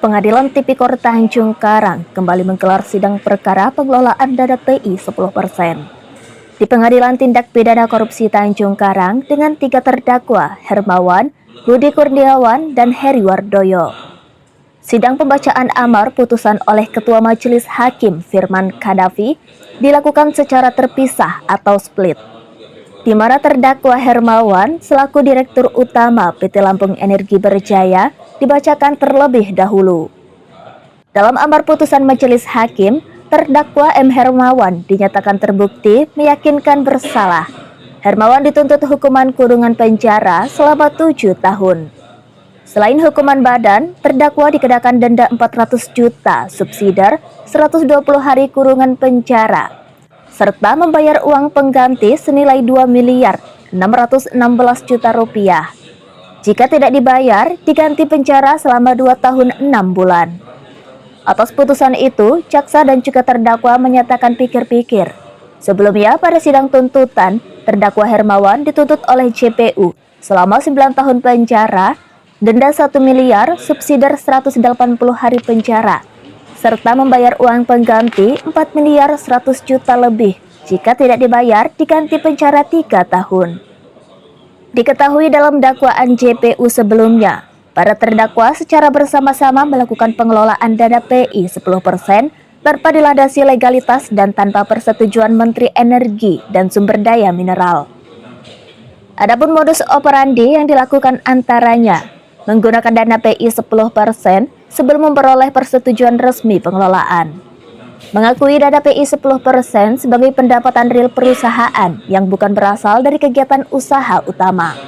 Pengadilan Tipikor Tanjung Karang kembali menggelar sidang perkara pengelolaan dana PI 10%. Di Pengadilan Tindak Pidana Korupsi Tanjung Karang dengan 3 terdakwa, Hermawan, Budi Kurniawan, dan Heri Wardoyo. Sidang pembacaan amar putusan oleh Ketua Majelis Hakim Firman Kadafi dilakukan secara terpisah atau split, di mana terdakwa Hermawan selaku Direktur Utama PT Lampung Energi Berjaya dibacakan terlebih dahulu. Dalam amar putusan Majelis Hakim, terdakwa M. Hermawan dinyatakan terbukti meyakinkan bersalah. Hermawan dituntut hukuman kurungan penjara selama 7 tahun. Selain hukuman badan, terdakwa dikenakan denda 400 juta, subsidiar 120 hari kurungan penjara, serta membayar uang pengganti senilai 2 miliar 616 juta rupiah. Jika tidak dibayar, diganti penjara selama 2 tahun 6 bulan. Atas putusan itu, jaksa dan juga terdakwa menyatakan pikir-pikir. Sebelumnya, pada sidang tuntutan, terdakwa Hermawan dituntut oleh JPU selama 9 tahun penjara, denda 1 miliar, subsidiar 180 hari penjara, serta membayar uang pengganti 4 miliar 100 juta lebih. Jika tidak dibayar, diganti penjara 3 tahun. Diketahui dalam dakwaan JPU sebelumnya, para terdakwa secara bersama-sama melakukan pengelolaan dana PI 10% tanpa dilandasi legalitas dan tanpa persetujuan Menteri Energi dan Sumber Daya Mineral. Adapun modus operandi yang dilakukan antaranya menggunakan dana PI 10% sebelum memperoleh persetujuan resmi pengelolaan. Mengakui dana PI 10% sebagai pendapatan real perusahaan yang bukan berasal dari kegiatan usaha utama.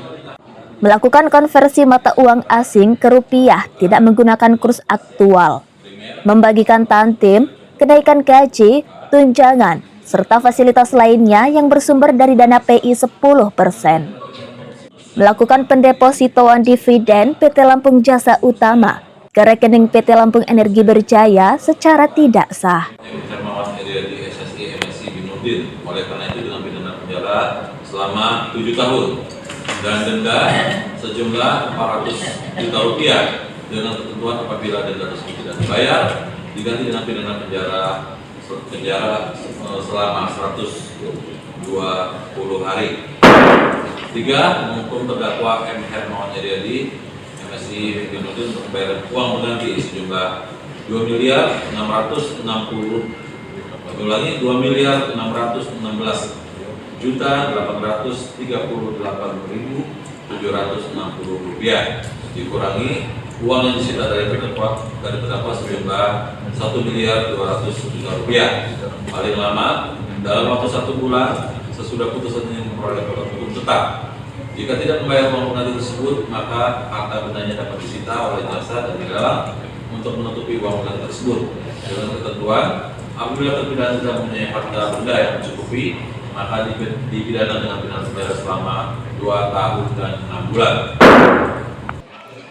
Melakukan konversi mata uang asing ke rupiah tidak menggunakan kurs aktual. Membagikan tantim, kenaikan gaji, tunjangan, serta fasilitas lainnya yang bersumber dari dana PI 10%. Melakukan pendepositoan dividen PT Lampung Jasa Utama ke rekening PT Lampung Energi Berjaya secara tidak sah. Oleh karena itu dengan pidana penjara selama 7 tahun dan denda sejumlah 400 juta rupiah dengan ketentuan apabila denda tersebut tidak dibayar diganti dengan pidana penjara selama 120 hari. 3. Menghukum terdakwa M. Hermawan Yaryadi MSI Binudin untuk membayar uang pengganti sejumlah 2 miliar 616 juta 838.760 rupiah, dikurangi uang yang disita dari terdakwa sejumlah 1 miliar 200 juta rupiah paling lama dalam waktu 1 bulan sesudah putusan yang memperoleh hukum tetap. Jika tidak membayar uang pengganti tersebut, maka harta bendanya dapat disita oleh jaksa dan dilelang untuk menutupi uang pengganti tersebut. Dengan ketentuan, apabila terpidana tidak mempunyai harta benda yang mencukupi, maka dipidana dengan pidana penjara selama 2 tahun dan 6 bulan.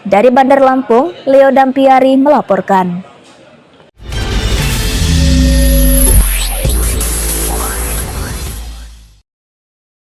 Dari Bandar Lampung, Leo Dampiari melaporkan.